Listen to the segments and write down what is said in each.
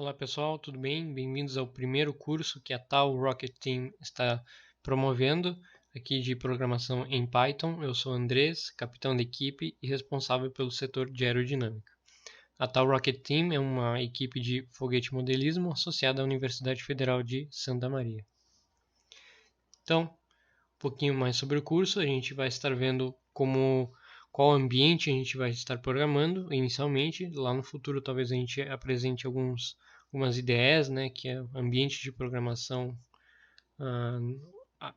Olá pessoal, tudo bem? Bem-vindos ao primeiro curso que a Tal Rocket Team está promovendo aqui de programação em Python. Eu sou Andrés, capitão da equipe e responsável pelo setor de aerodinâmica. A Tal Rocket Team é uma equipe de foguete modelismo associada à Universidade Federal de Santa Maria. Então, um pouquinho mais sobre o curso, a gente vai estar vendo qual ambiente a gente vai estar programando inicialmente. Lá no futuro talvez a gente apresente algumas ideias, né, que é ambiente de programação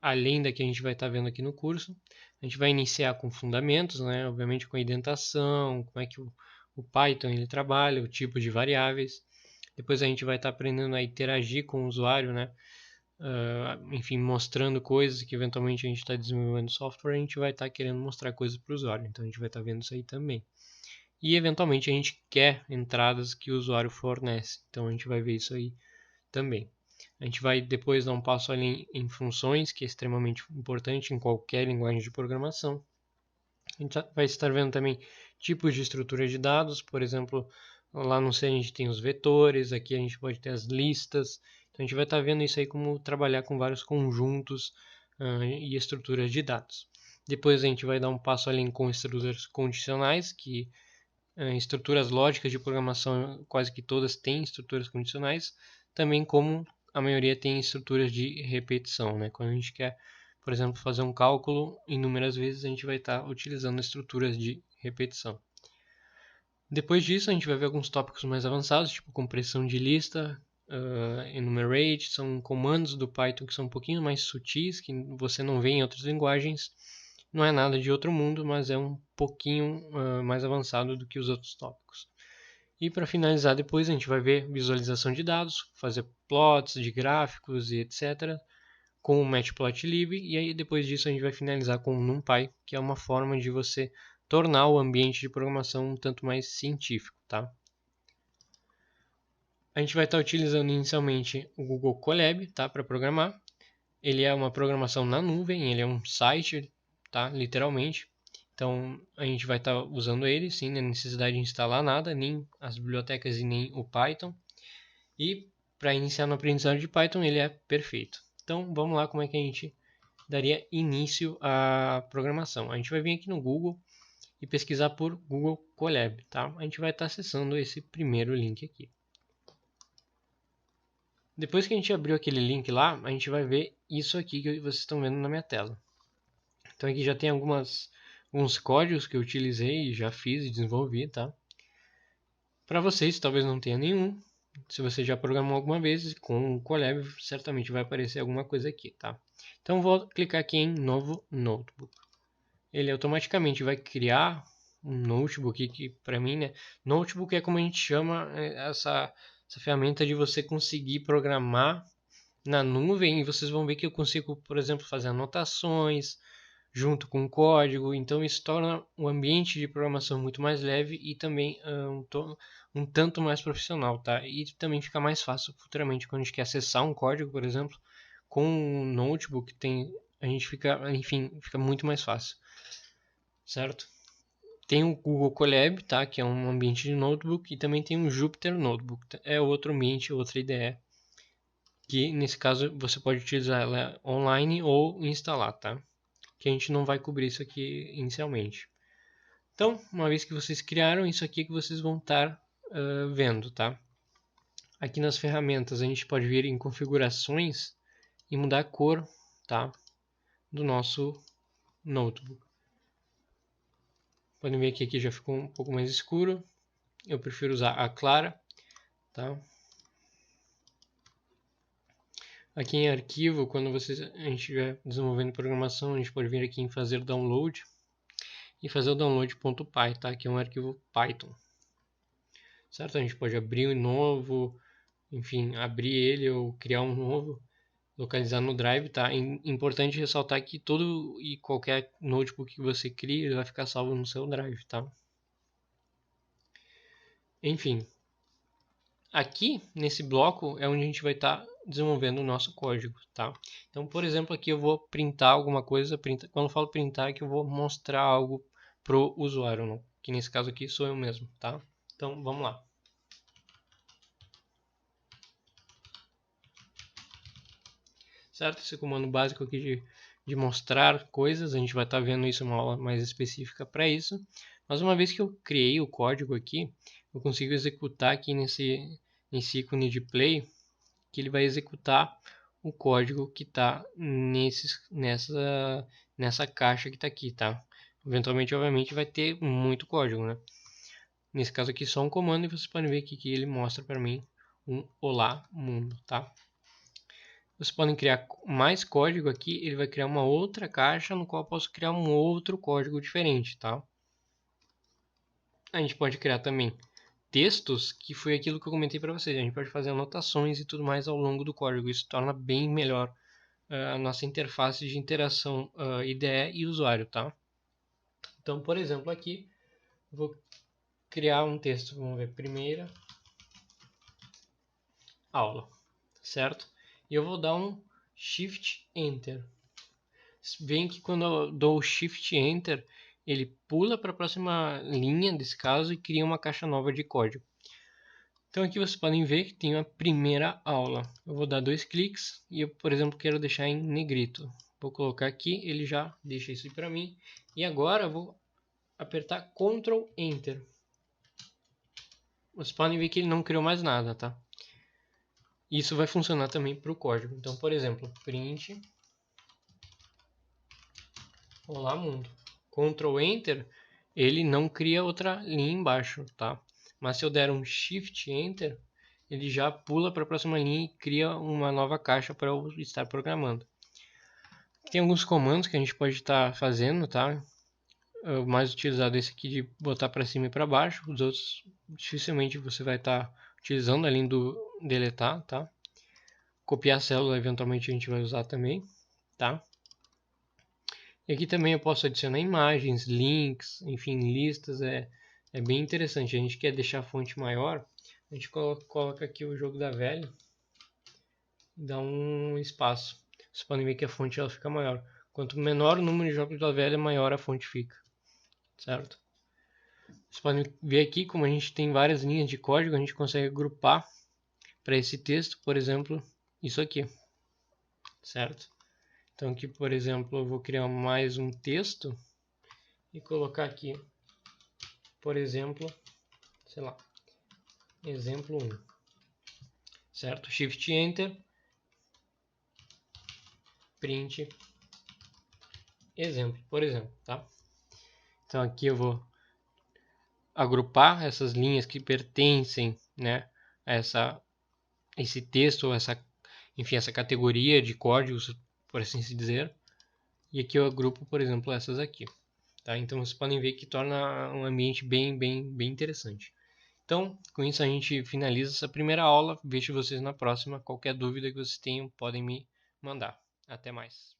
além da que a gente vai estar vendo aqui no curso. A gente vai iniciar com fundamentos, né, obviamente com a indentação, como é que o Python ele trabalha, o tipo de variáveis. Depois a gente vai estar aprendendo a interagir com o usuário, né, enfim, mostrando coisas que eventualmente a gente está desenvolvendo software, a gente vai estar querendo mostrar coisas para o usuário, então a gente vai estar vendo isso aí também. E eventualmente a gente quer entradas que o usuário fornece, então a gente vai ver isso aí também. A gente vai depois dar um passo ali em funções, que é extremamente importante em qualquer linguagem de programação. A gente vai estar vendo também tipos de estrutura de dados, por exemplo, lá no C a gente tem os vetores, aqui a gente pode ter as listas. Então a gente vai estar vendo isso aí como trabalhar com vários conjuntos e estruturas de dados. Depois a gente vai dar um passo além com estruturas condicionais, que estruturas lógicas de programação quase que todas têm estruturas condicionais, também como a maioria tem estruturas de repetição, né? Quando a gente quer, por exemplo, fazer um cálculo inúmeras vezes, a gente vai estar utilizando estruturas de repetição. Depois disso, a gente vai ver alguns tópicos mais avançados, tipo compressão de lista, enumerate, são comandos do Python que são um pouquinho mais sutis, que você não vê em outras linguagens. Não é nada de outro mundo, mas é um pouquinho mais avançado do que os outros tópicos. E para finalizar, depois a gente vai ver visualização de dados, fazer plots de gráficos e etc. com o Matplotlib, e aí depois disso a gente vai finalizar com o NumPy, que é uma forma de você tornar o ambiente de programação um tanto mais científico, tá? A gente vai estar utilizando inicialmente o Google Colab, tá, para programar. Ele é uma programação na nuvem, ele é um site, tá, literalmente. Então a gente vai estar usando ele, sem necessidade de instalar nada, nem as bibliotecas e nem o Python. E para iniciar no aprendizado de Python ele é perfeito. Então vamos lá como é que a gente daria início à programação. A gente vai vir aqui no Google e pesquisar por Google Colab, tá? A gente vai estar acessando esse primeiro link aqui. Depois que a gente abriu aquele link lá, a gente vai ver isso aqui que vocês estão vendo na minha tela. Então aqui já tem alguns códigos que eu utilizei e já fiz e desenvolvi, tá? Para vocês, talvez não tenha nenhum. Se você já programou alguma vez, com o Colab certamente vai aparecer alguma coisa aqui, tá? Então vou clicar aqui em Novo Notebook. Ele automaticamente vai criar um notebook que para mim, né? Notebook é como a gente chama essa ferramenta de você conseguir programar na nuvem e vocês vão ver que eu consigo, por exemplo, fazer anotações junto com o código, então isso torna o ambiente de programação muito mais leve e também um tanto mais profissional, tá? E também fica mais fácil futuramente quando a gente quer acessar um código, por exemplo, com um notebook a gente fica, enfim, fica muito mais fácil, certo? Tem o Google Colab, tá? Que é um ambiente de notebook, e também tem o Jupyter Notebook, é outro ambiente, outra ideia, que nesse caso você pode utilizar ela online ou instalar, tá? Que a gente não vai cobrir isso aqui inicialmente. Então, uma vez que vocês criaram, isso aqui que vocês vão estar vendo, tá? Aqui nas ferramentas a gente pode vir em configurações e mudar a cor, tá? Do nosso notebook. Podem ver que aqui já ficou um pouco mais escuro. Eu prefiro usar a clara, tá? Aqui em arquivo, quando a gente estiver desenvolvendo programação, a gente pode vir aqui em fazer download e fazer o download.py, tá? Que é um arquivo Python. Certo? A gente pode abrir um novo, enfim, abrir ele ou criar um novo, localizar no Drive, tá? Importante ressaltar que todo e qualquer notebook que você crie, ele vai ficar salvo no seu Drive, tá? Enfim, aqui nesse bloco é onde a gente vai estar desenvolvendo o nosso código, tá? Então, por exemplo, aqui eu vou printar alguma coisa, quando eu falo printar é que eu vou mostrar algo pro usuário, não? Que nesse caso aqui sou eu mesmo, tá? Então, vamos lá. certo? Esse comando básico aqui de mostrar coisas, a gente vai estar vendo isso em uma aula mais específica para isso. Mas uma vez que eu criei o código aqui, eu consigo executar aqui nesse ícone de play, que ele vai executar o código que está nessa caixa que está aqui, tá? Eventualmente, obviamente, vai ter muito código, né? Nesse caso aqui, só um comando, e vocês podem ver aqui que ele mostra para mim um Olá Mundo, tá? Vocês podem criar mais código aqui, ele vai criar uma outra caixa no qual eu posso criar um outro código diferente, tá? A gente pode criar também textos, que foi aquilo que eu comentei para vocês. A gente pode fazer anotações e tudo mais ao longo do código. Isso torna bem melhor a nossa interface de interação IDE e usuário, tá? Então, por exemplo, aqui vou criar um texto. Vamos ver, primeira aula, certo? E eu vou dar um Shift Enter. Veem que quando eu dou o Shift Enter, ele pula para a próxima linha desse caso e cria uma caixa nova de código. Então aqui vocês podem ver que tem a primeira aula. Eu vou dar 2 cliques e eu, por exemplo, quero deixar em negrito. Vou colocar aqui, ele já deixa isso para mim. E agora eu vou apertar Ctrl Enter. Vocês podem ver que ele não criou mais nada, tá? Isso vai funcionar também para o código. Então, por exemplo, print Olá Mundo. Ctrl Enter, ele não cria outra linha embaixo, tá? Mas se eu der um Shift Enter, ele já pula para a próxima linha e cria uma nova caixa para eu estar programando. Tem alguns comandos que a gente pode estar fazendo, tá? O mais utilizado é esse aqui de botar para cima e para baixo. Os outros dificilmente você vai estar utilizando, além do deletar, tá? Copiar a célula eventualmente a gente vai usar também, tá? E aqui também eu posso adicionar imagens, links, enfim, listas. É bem interessante. A gente quer deixar a fonte maior, a gente coloca aqui o jogo da velha e dá um espaço. Vocês podem ver que a fonte ela fica maior. Quanto menor o número de jogos da velha, maior a fonte fica, certo? Vocês podem ver aqui como a gente tem várias linhas de código, a gente consegue agrupar para esse texto, por exemplo, isso aqui, certo? Então aqui, por exemplo, eu vou criar mais um texto e colocar aqui, por exemplo, sei lá, exemplo 1, certo? Shift Enter, print exemplo, por exemplo, tá? Então aqui eu vou agrupar essas linhas que pertencem, né, a esse texto, enfim, essa categoria de códigos, por assim se dizer. E aqui eu agrupo, por exemplo, essas aqui. Tá? Então vocês podem ver que torna um ambiente bem interessante. Então, com isso a gente finaliza essa primeira aula. Vejo vocês na próxima. Qualquer dúvida que vocês tenham, podem me mandar. Até mais.